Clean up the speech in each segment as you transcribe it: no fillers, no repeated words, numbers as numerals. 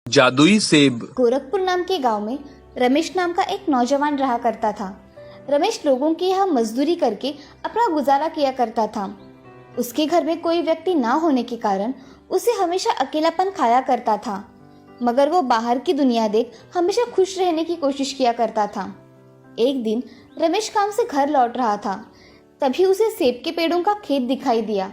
जादुई सेब। गोरखपुर नाम के गांव में रमेश नाम का एक नौजवान रहा करता था। रमेश लोगों के यहाँ मजदूरी करके अपना गुजारा किया करता था। उसके घर में कोई व्यक्ति ना होने के कारण उसे हमेशा अकेलापन खाया करता था, मगर वो बाहर की दुनिया देख हमेशा खुश रहने की कोशिश किया करता था। एक दिन रमेश काम से घर लौट रहा था, तभी उसे सेब के पेड़ों का खेत दिखाई दिया।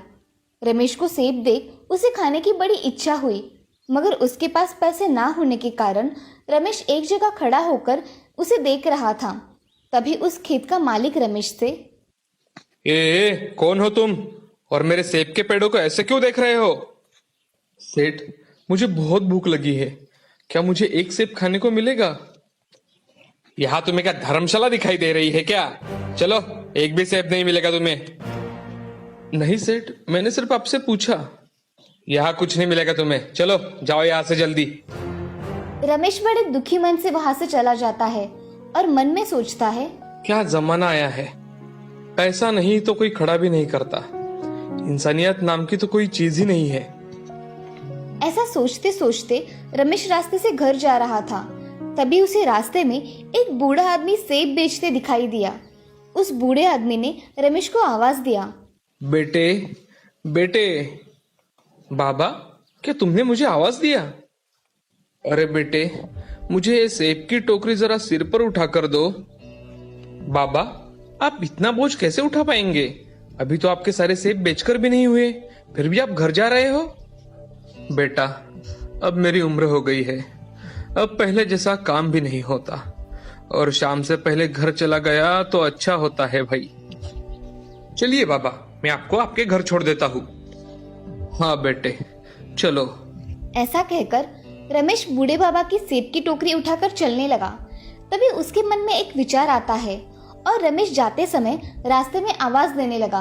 रमेश को सेब देख उसे खाने की बड़ी इच्छा हुई, मगर उसके पास पैसे ना होने के कारण रमेश एक जगह खड़ा होकर उसे देख रहा था। तभी उस खेत का मालिक रमेश से, कौन हो तुम और मेरे सेब के पेड़ों को ऐसे क्यों देख रहे हो? सेठ, मुझे बहुत भूख लगी है, क्या मुझे एक सेब खाने को मिलेगा? यहाँ तुम्हें क्या धर्मशाला दिखाई दे रही है क्या? चलो, एक भी सेब नहीं मिलेगा तुम्हें। नहीं सेठ, मैंने सिर्फ आपसे पूछा। यहाँ कुछ नहीं मिलेगा तुम्हें, चलो जाओ यहाँ से जल्दी। रमेश बड़े दुखी मन से वहां से चला जाता है और मन में सोचता है, क्या जमाना आया है, पैसा नहीं तो कोई खड़ा भी नहीं करता, इंसानियत नाम की तो कोई चीज ही नहीं है। ऐसा सोचते सोचते रमेश रास्ते से घर जा रहा था। तभी उसे रास्ते में एक बूढ़ा आदमी सेब बेचते दिखाई दिया। उस बूढ़े आदमी ने रमेश को आवाज दिया, बेटे, बेटे। बाबा, क्या तुमने मुझे आवाज दिया? अरे बेटे, मुझे ये सेब की टोकरी जरा सिर पर उठा कर दो। बाबा, आप इतना बोझ कैसे उठा पाएंगे? अभी तो आपके सारे सेब बेचकर भी नहीं हुए, फिर भी आप घर जा रहे हो। बेटा, अब मेरी उम्र हो गई है, अब पहले जैसा काम भी नहीं होता, और शाम से पहले घर चला गया तो अच्छा होता है भाई। चलिए बाबा, मैं आपको आपके घर छोड़ देता हूँ। हाँ बेटे, चलो। ऐसा कहकर रमेश बूढ़े बाबा की सेब की टोकरी उठाकर चलने लगा। तभी उसके मन में एक विचार आता है और रमेश जाते समय रास्ते में आवाज देने लगा,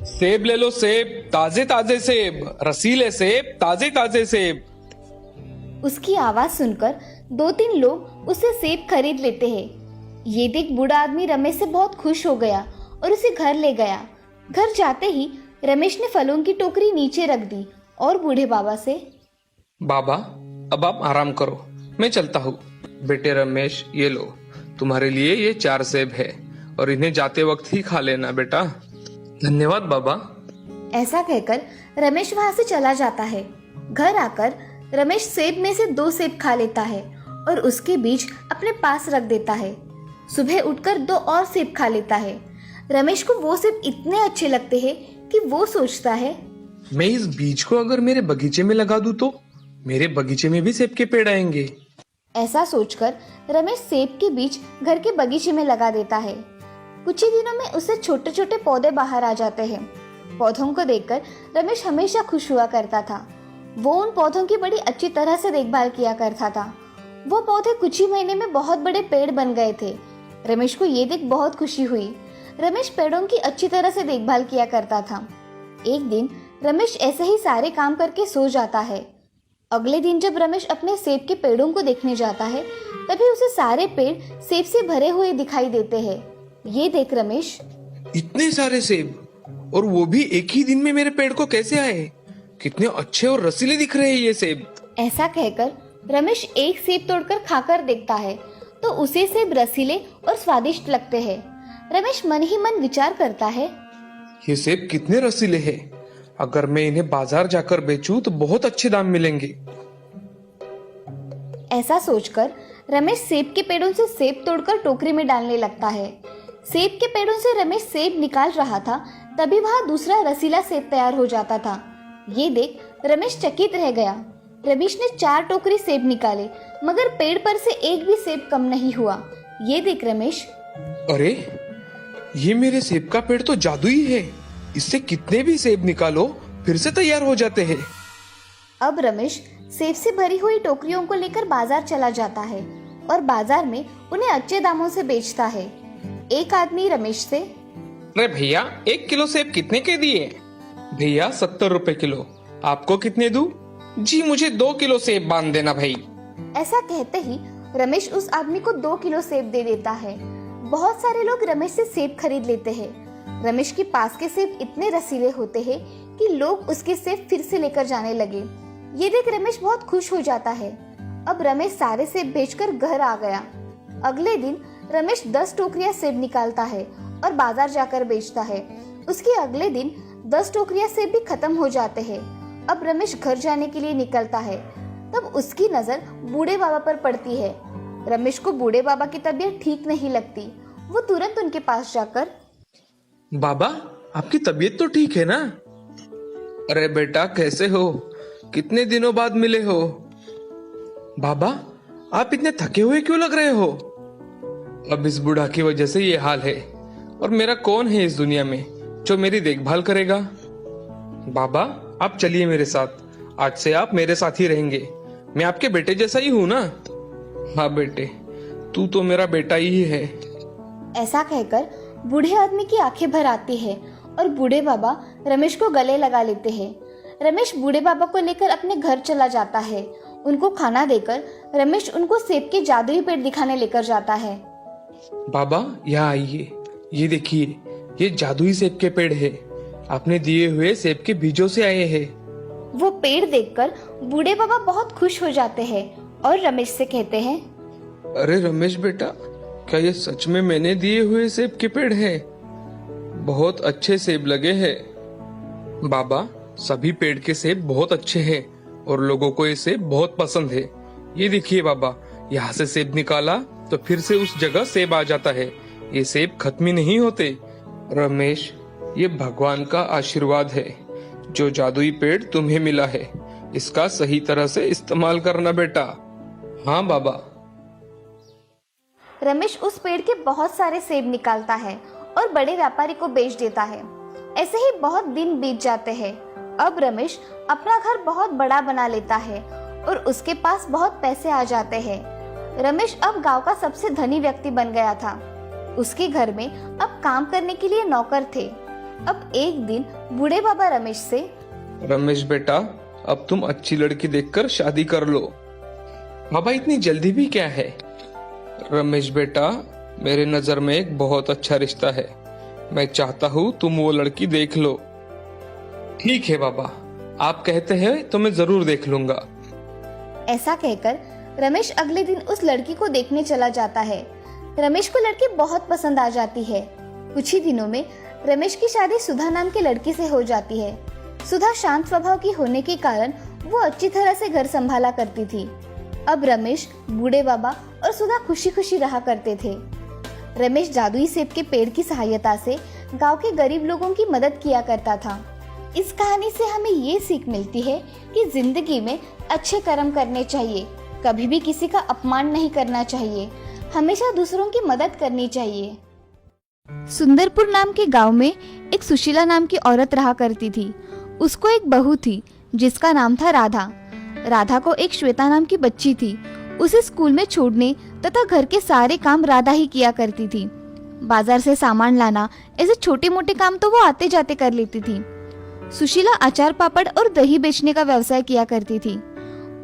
सेब ले लो सेब, ताजे ताजे सेब, रसीले सेब, ताजे ताजे सेब। उसकी आवाज सुनकर 2-3 लोग उससे सेब खरीद लेते हैं। ये देख बूढ़ा आदमी रमेश से बहुत खुश हो गया और उसे घर ले गया। घर जाते ही रमेश ने फलों की टोकरी नीचे रख दी और बूढ़े बाबा से, बाबा, अब आप आराम करो, मैं चलता हूँ। बेटे रमेश, ये लो, तुम्हारे लिए ये 4 सेब है और इन्हें जाते वक्त ही खा लेना बेटा। धन्यवाद बाबा। ऐसा कहकर रमेश वहां से चला जाता है। घर आकर रमेश सेब में से 2 सेब खा लेता है और उसके बीज अपने पास रख देता है। सुबह उठकर 2 और सेब खा लेता है। रमेश को वो सेब इतने अच्छे लगते हैं कि वो सोचता है, मैं इस बीज को अगर मेरे बगीचे में लगा दूं तो मेरे बगीचे में भी सेब के पेड़ आएंगे। ऐसा सोचकर रमेश सेब के बीज घर के बगीचे में लगा देता है। कुछ ही दिनों में उससे छोटे छोटे पौधे बाहर आ जाते हैं। पौधों को देखकर रमेश हमेशा खुश हुआ करता था। वो उन पौधों की बड़ी अच्छी तरह से देखभाल किया करता था। वो पौधे कुछ ही महीने में बहुत बड़े पेड़ बन गए थे। रमेश को ये देख बहुत खुशी हुई। रमेश पेड़ों की अच्छी तरह से देखभाल किया करता था। एक दिन रमेश ऐसे ही सारे काम करके सो जाता है। अगले दिन जब रमेश अपने सेब के पेड़ों को देखने जाता है, तभी उसे सारे पेड़ सेब से भरे हुए दिखाई देते हैं। ये देख रमेश, इतने सारे सेब, और वो भी एक ही दिन में मेरे पेड़ को कैसे आए? कितने अच्छे और रसीले दिख रहे हैं ये सेब। ऐसा कहकर रमेश एक सेब तोड़कर खाकर देखता है तो उसे सेब रसीले और स्वादिष्ट लगते हैं। रमेश मन ही मन विचार करता है, ये सेब कितने रसीले हैं, अगर मैं इन्हें बाजार जाकर बेचूं तो बहुत अच्छे दाम मिलेंगे। ऐसा सोचकर रमेश सेब के पेड़ों से सेब तोड़कर टोकरी में डालने लगता है। सेब के पेड़ों से रमेश सेब निकाल रहा था, तभी वहां दूसरा रसीला सेब तैयार हो जाता था। ये देख रमेश चकित रह गया। रमेश ने 4 टोकरी सेब निकाले, मगर पेड़ पर से एक भी सेब कम नहीं हुआ। ये देख रमेश, अरे, ये मेरे सेब का पेड़ तो जादुई है, इससे कितने भी सेब निकालो फिर से तैयार हो जाते हैं। अब रमेश सेब से भरी हुई टोकरियों को लेकर बाजार चला जाता है और बाजार में उन्हें अच्छे दामों से बेचता है। एक आदमी रमेश से, अरे भैया, 1 किलो सेब कितने के दिए? भैया 70 रुपए किलो। आपको कितने दूं? जी मुझे 2 किलो सेब बांध देना भाई। ऐसा कहते ही रमेश उस आदमी को 2 किलो सेब दे देता है। बहुत सारे लोग रमेश से सेब खरीद लेते हैं। रमेश के पास के सेब इतने रसीले होते हैं कि लोग उसके सेब फिर से लेकर जाने लगे। ये देख रमेश बहुत खुश हो जाता है अब रमेश सारे सेब बेचकर घर आ गया। अगले दिन रमेश 10 टोकरियां सेब निकालता है और बाजार जाकर बेचता है। उसके अगले दिन 10 टोकरियां सेब भी खत्म हो जाते हैं। अब रमेश घर जाने के लिए निकलता है। तब उसकी नजर बूढ़े बाबा पर पड़ती है। रमेश को बूढ़े बाबा की तबीयत ठीक नहीं लगती। वो तुरंत उनके पास जाकर, बाबा, आपकी तबीयत तो ठीक है ना? अरे बेटा, कैसे हो? कितने दिनों बाद मिले हो? बाबा, आप इतने थके हुए क्यों लग रहे हो? अब इस बूढ़ा की वजह से ये हाल है, और मेरा कौन है इस दुनिया में जो मेरी देखभाल करेगा? बाबा, आप चलिए मेरे साथ। आज से आप मेरे साथ ही रहेंगे। मैं आपके बेटे जैसा ही हूं ना? हाँ बेटे, तू तो मेरा बेटा ही है। ऐसा कहकर बूढ़े आदमी की आंखें भर आती है और बूढ़े बाबा रमेश को गले लगा लेते हैं। रमेश बूढ़े बाबा को लेकर अपने घर चला जाता है। उनको खाना देकर रमेश उनको सेब के जादुई पेड़ दिखाने लेकर जाता है। बाबा, यहाँ आइए। ये देखिए, ये जादुई सेब के पेड़ है। आपने दिए हुए सेब के बीजों से आए हैं। वो पेड़ देखकर बूढ़े बाबा बहुत खुश हो जाते हैं और रमेश से कहते हैं, अरे रमेश बेटा, क्या ये सच में मैंने दिए हुए सेब के पेड़ हैं? बहुत अच्छे सेब लगे हैं। बाबा, सभी पेड़ के सेब बहुत अच्छे हैं और लोगों को ये सेब बहुत पसंद है। ये देखिए बाबा, यहाँ से सेब निकाला तो फिर से उस जगह सेब आ जाता है। ये सेब खत्म ही नहीं होते। रमेश, ये भगवान का आशीर्वाद है। जो जादुई पेड़ तुम्हें मिला है, इसका सही तरह से इस्तेमाल करना बेटा। हाँ बाबा। रमेश उस पेड़ के बहुत सारे सेब निकालता है और बड़े व्यापारी को बेच देता है। ऐसे ही बहुत दिन बीत जाते हैं। अब रमेश अपना घर बहुत बड़ा बना लेता है और उसके पास बहुत पैसे आ जाते हैं। रमेश अब गांव का सबसे धनी व्यक्ति बन गया था। उसके घर में अब काम करने के लिए नौकर थे। अब एक दिन बूढ़े बाबा रमेश से, रमेश बेटा, अब तुम अच्छी लड़की देखकर शादी कर लो। बाबा, इतनी जल्दी भी क्या है? रमेश बेटा, मेरे नजर में एक बहुत अच्छा रिश्ता है। मैं चाहता हूँ तुम वो लड़की देख लो। ठीक है बाबा, आप कहते हैं तो मैं जरूर देख लूंगा। ऐसा कहकर रमेश अगले दिन उस लड़की को देखने चला जाता है। रमेश को लड़की बहुत पसंद आ जाती है। कुछ ही दिनों में रमेश की शादी सुधा नाम की लड़की से हो जाती है। सुधा शांत स्वभाव की होने के कारण वो अच्छी तरह से घर संभाला करती थी। अब रमेश, बूढ़े बाबा और सुधा खुशी खुशी रहा करते थे। रमेश जादुई सेब के पेड़ की सहायता से गांव के गरीब लोगों की मदद किया करता था। इस कहानी से हमें ये सीख मिलती है कि जिंदगी में अच्छे कर्म करने चाहिए, कभी भी किसी का अपमान नहीं करना चाहिए, हमेशा दूसरों की मदद करनी चाहिए। सुंदरपुर नाम के गांव में एक सुशीला नाम की औरत रहा करती थी। उसको एक बहू थी जिसका नाम था राधा। राधा को एक श्वेता नाम की बच्ची थी। उसे स्कूल में छोड़ने तथा घर के सारे काम राधा ही किया करती थी। बाजार से सामान लाना, ऐसे छोटे मोटे काम तो वो आते जाते कर लेती थी। सुशीला अचार पापड़ और दही बेचने का व्यवसाय किया करती थी।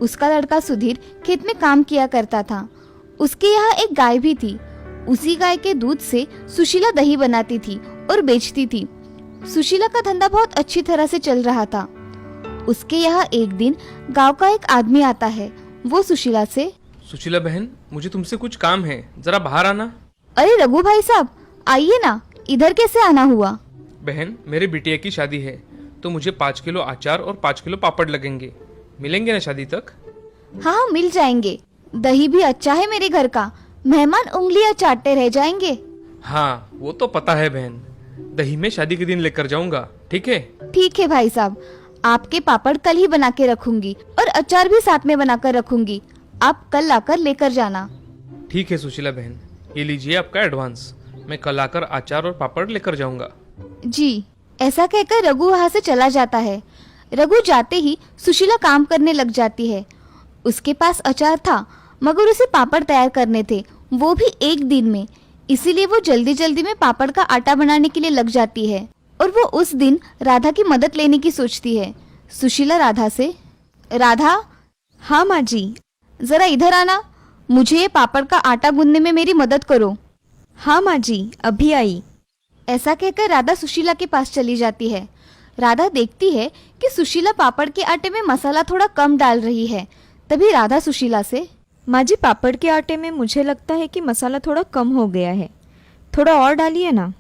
उसका लड़का सुधीर खेत में काम किया करता था। उसके यहाँ एक गाय भी थी। उसी गाय के दूध से सुशीला दही बनाती थी और बेचती थी। सुशीला का धंधा बहुत अच्छी तरह से चल रहा था। उसके यहाँ एक दिन गांव का एक आदमी आता है। वो सुशीला से, सुशीला बहन, मुझे तुमसे कुछ काम है, जरा बाहर आना। अरे रघु भाई साहब, आइए ना, इधर कैसे आना हुआ? बहन, मेरे बिटिया की शादी है तो मुझे 5 किलो अचार और 5 किलो पापड़ लगेंगे। मिलेंगे ना शादी तक? हाँ, मिल जाएंगे। दही भी अच्छा है मेरे घर का, मेहमान उंगलियां चाटते रह जाएंगे। हाँ, वो तो पता है बहन। दही में शादी के दिन लेकर जाऊंगा, ठीक है? ठीक है भाई साहब, आपके पापड़ कल ही बना के रखूंगी और अचार भी साथ में बनाकर रखूंगी। आप कल आकर लेकर जाना। ठीक है सुशीला बहन, ये लीजिए आपका एडवांस। मैं कल आकर अचार और पापड़ लेकर जाऊंगा। जी। ऐसा कहकर रघु वहाँ से चला जाता है। रघु जाते ही सुशीला काम करने लग जाती है। उसके पास अचार था मगर उसे पापड़ तैयार करने थे, वो भी एक दिन में। इसीलिए वो जल्दी जल्दी में पापड़ का आटा बनाने के लिए लग जाती है और वो उस दिन राधा की मदद लेने की सोचती है। सुशीला राधा से, राधा। हाँ माँ जी। जरा इधर आना, मुझे ये पापड़ का आटा गूंदने में मेरी मदद करो। हाँ माँ जी, अभी आई। ऐसा कहकर राधा सुशीला के पास चली जाती है। राधा देखती है कि सुशीला पापड़ के आटे में मसाला थोड़ा कम डाल रही है, तभी राधा सुशीला से, माँ जी, पापड़ के आटे में मुझे लगता है कि मसाला थोड़ा कम हो गया है, थोड़ा और डालिए ना।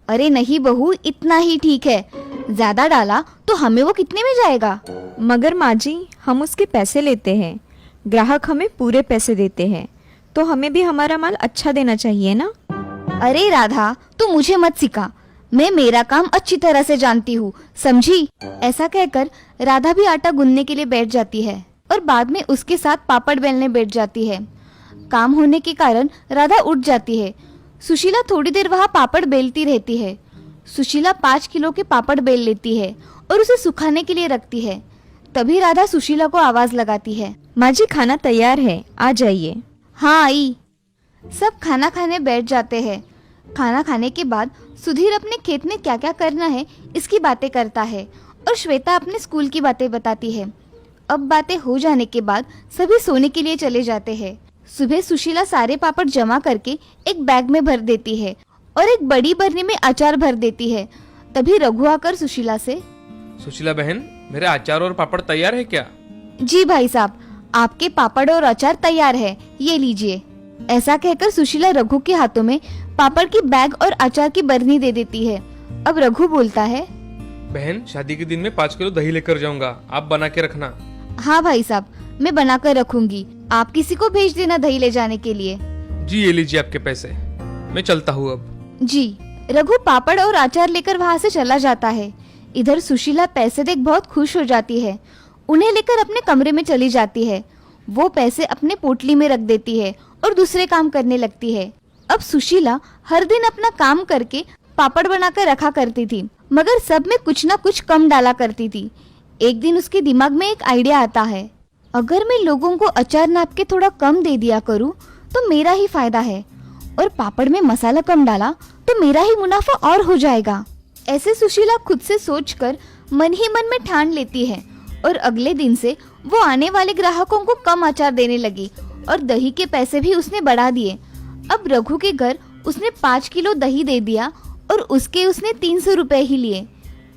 अरे नहीं बहू, इतना ही ठीक है, ज्यादा डाला तो हमें वो कितने में जाएगा? मगर माँ जी, हम उसके पैसे लेते हैं, ग्राहक हमें पूरे पैसे देते हैं, तो हमें भी हमारा माल अच्छा देना चाहिए ना। अरे राधा, तू मुझे मत सिखा, मैं मेरा काम अच्छी तरह से जानती हूँ, समझी? ऐसा कहकर राधा भी आटा गूंदने के लिए बैठ जाती है और बाद में उसके साथ पापड़ बेलने बैठ जाती है। काम होने के कारण राधा उठ जाती है। सुशीला थोड़ी देर वहाँ पापड़ बेलती रहती है। सुशीला 5 किलो के पापड़ बेल लेती है और उसे सुखाने के लिए रखती है। तभी राधा सुशीला को आवाज लगाती है, माँ जी, खाना तैयार है, आ जाइए। हाँ आई। सब खाना खाने बैठ जाते हैं। खाना खाने के बाद सुधीर अपने खेत में क्या क्या करना है इसकी बातें करता है और श्वेता अपने स्कूल की बातें बताती है। अब बातें हो जाने के बाद सभी सोने के लिए चले जाते हैं। सुबह सुशीला सारे पापड़ जमा करके एक बैग में भर देती है और एक बड़ी बरनी में अचार भर देती है। तभी रघु आकर सुशीला से, सुशीला बहन, मेरे अचार और पापड़ तैयार है क्या? जी भाई साहब, आपके पापड़ और अचार तैयार है, ये लीजिए। ऐसा कहकर सुशीला रघु के हाथों में पापड़ की बैग और अचार की बरनी दे देती है। अब रघु बोलता है, बहन, शादी के दिन में 5 किलो दही लेकर जाऊंगा, आप बना के रखना। हाँ भाई साहब, मैं बना कर रखूंगी, आप किसी को भेज देना दही ले जाने के लिए। जी, ये लीजिए आपके पैसे, मैं चलता हूँ अब। जी। रघु पापड़ और अचार लेकर वहाँ से चला जाता है। इधर सुशीला पैसे देख बहुत खुश हो जाती है। उन्हें लेकर अपने कमरे में चली जाती है। वो पैसे अपने पोटली में रख देती है और दूसरे काम करने लगती है। अब सुशीला हर दिन अपना काम करके पापड़ बनाकर रखा करती थी, मगर सब में कुछ ना कुछ कम डाला करती थी। एक दिन उसके दिमाग में एक आइडिया आता है, अगर मैं लोगों को अचार नाप के थोड़ा कम दे दिया करूं तो मेरा ही फायदा है, और पापड़ में मसाला कम डाला तो मेरा ही मुनाफा और हो जाएगा। ऐसे सुशीला खुद से सोचकर मन ही मन में ठान लेती है और अगले दिन से वो आने वाले ग्राहकों को कम अचार देने लगी और दही के पैसे भी उसने बढ़ा दिए। अब रघु के घर उसने 5 किलो दही दे दिया और उसने 300 रुपए ही लिए।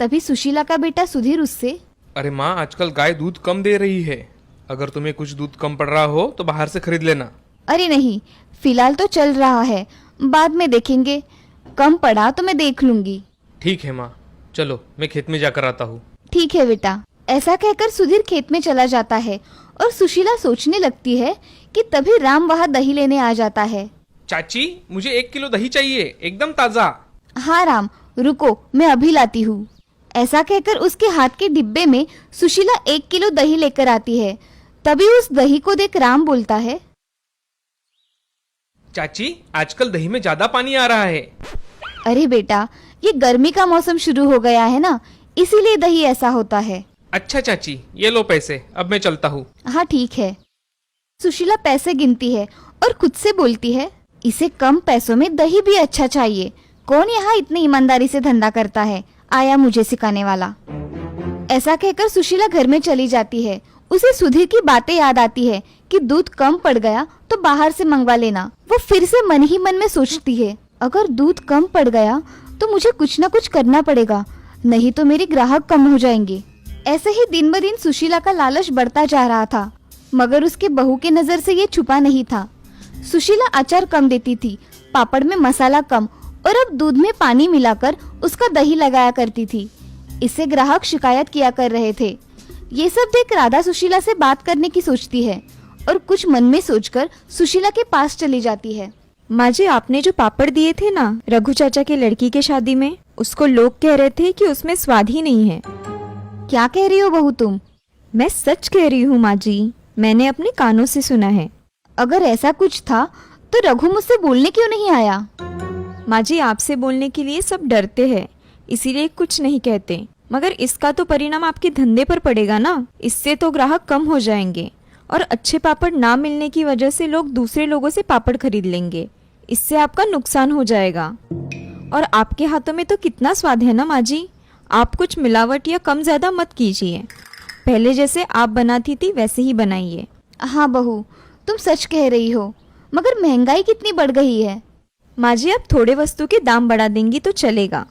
तभी सुशीला का बेटा सुधीर उससे, अरे माँ, आजकल गाय दूध कम दे रही है, अगर तुम्हें कुछ दूध कम पड़ रहा हो तो बाहर से खरीद लेना। अरे नहीं, फिलहाल तो चल रहा है, बाद में देखेंगे, कम पड़ा तो मैं देख लूंगी। ठीक है माँ, चलो मैं खेत में जाकर आता हूँ। ठीक है बेटा। ऐसा कहकर सुधीर खेत में चला जाता है और सुशीला सोचने लगती है कि तभी राम वहाँ दही लेने आ जाता है। चाची, मुझे 1 किलो दही चाहिए, एकदम ताजा। हाँ राम, रुको, मैं अभी लाती हूँ। ऐसा कहकर उसके हाथ के डिब्बे में सुशीला 1 किलो दही लेकर आती है। तभी उस दही को देख राम बोलता है, चाची, आजकल दही में ज्यादा पानी आ रहा है। अरे बेटा, ये गर्मी का मौसम शुरू हो गया है ना, इसीलिए दही ऐसा होता है। अच्छा चाची, ये लो पैसे, अब मैं चलता हूँ। हाँ ठीक है। सुशीला पैसे गिनती है और खुद से बोलती है, इसे कम पैसों में दही भी अच्छा चाहिए। कौन यहाँ इतनी ईमानदारी से धंधा करता है, आया मुझे सिखाने वाला। ऐसा कहकर सुशीला घर में चली जाती है। उसे सुधीर की बातें याद आती है कि दूध कम पड़ गया तो बाहर से मंगवा लेना। वो फिर से मन ही मन में सोचती है, अगर दूध कम पड़ गया तो मुझे कुछ न कुछ करना पड़ेगा, नहीं तो मेरे ग्राहक कम हो जाएंगे। ऐसे ही दिन ब दिन सुशीला का लालच बढ़ता जा रहा था, मगर उसके बहू के नजर से ये छुपा नहीं था। सुशीला अचार कम देती थी, पापड़ में मसाला कम और अब दूध में पानी मिलाकर उसका दही लगाया करती थी। इससे ग्राहक शिकायत किया कर रहे थे। ये सब देख राधा सुशीला से बात करने की सोचती है और कुछ मन में सोचकर सुशीला के पास चली जाती है। माँ जी, आपने जो पापड़ दिए थे ना रघु चाचा की लड़की के शादी में, उसको लोग कह रहे थे कि उसमें स्वाद ही नहीं है। क्या कह रही हो बहू तुम? मैं सच कह रही हूँ माँ जी, मैंने अपने कानों से सुना है। अगर ऐसा कुछ था तो रघु मुझसे बोलने क्यों नहीं आया? माँ जी, आपसे बोलने के लिए सब डरते हैं, इसीलिए कुछ नहीं कहते, मगर इसका तो परिणाम आपके धंधे पर पड़ेगा ना। इससे तो ग्राहक कम हो जाएंगे और अच्छे पापड़ ना मिलने की वजह से लोग दूसरे लोगों से पापड़ खरीद लेंगे। इससे आपका नुकसान हो जाएगा। और आपके हाथों में तो कितना स्वाद है ना माँ जी, आप कुछ मिलावट या कम ज़्यादा मत कीजिए। पहले जैसे आप बनाती थी वैसे ही बनाइए। हाँ बहू, तुम सच कह रही हो, मगर महंगाई कितनी बढ़ गई है। माँ जी, आप थोड़े वस्तु के दाम बढ़ा देंगी तो चलेगा,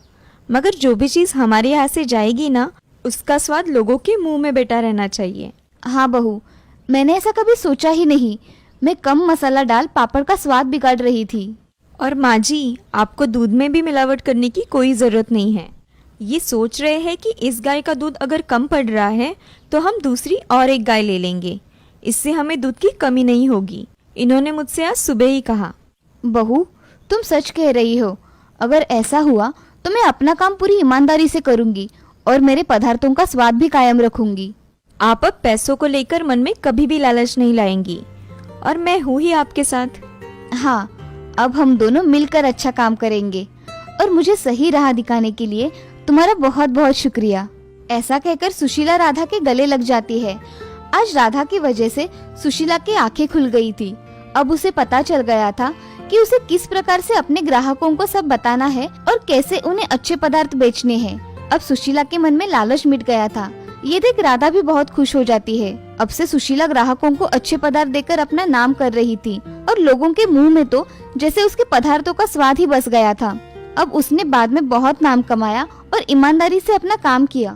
मगर जो भी चीज़ हमारे यहाँ से जाएगी ना, उसका स्वाद लोगों के मुंह में बैठा रहना चाहिए। हाँ बहू, मैंने ऐसा कभी सोचा ही नहीं। मैं कम मसाला डाल पापड़ का स्वाद बिगाड़ रही थी। और माँ जी, आपको दूध में भी मिलावट करने की कोई ज़रूरत नहीं है। ये सोच रहे हैं कि इस गाय का दूध अगर कम पड़ रहा है तो हम दूसरी और एक गाय ले लेंगे, इससे हमें दूध की कमी नहीं होगी। इन्होंने मुझसे आज सुबह ही कहा। बहू, तुम सच कह रही हो। अगर ऐसा हुआ तो मैं अपना काम पूरी ईमानदारी से करूंगी और मेरे पदार्थों का स्वाद भी कायम रखूंगी। आप अब पैसों को लेकर मन में कभी भी लालच नहीं लाएंगी, और मैं हूँ ही आपके साथ। हाँ, अब हम दोनों मिलकर अच्छा काम करेंगे और मुझे सही राह दिखाने के लिए तुम्हारा बहुत बहुत शुक्रिया। ऐसा कहकर सुशीला राधा के गले लग जाती है। आज राधा की वजह से सुशीला की आंखें खुल गई थी। अब उसे पता चल गया था कि उसे किस प्रकार से अपने ग्राहकों को सब बताना है और कैसे उन्हें अच्छे पदार्थ बेचने हैं। अब सुशीला के मन में लालच मिट गया था। ये देख राधा भी बहुत खुश हो जाती है। अब से सुशीला ग्राहकों को अच्छे पदार्थ देकर अपना नाम कर रही थी और लोगों के मुंह में तो जैसे उसके पदार्थों का स्वाद ही बस गया था। अब उसने बाद में बहुत नाम कमाया और ईमानदारी से अपना काम किया।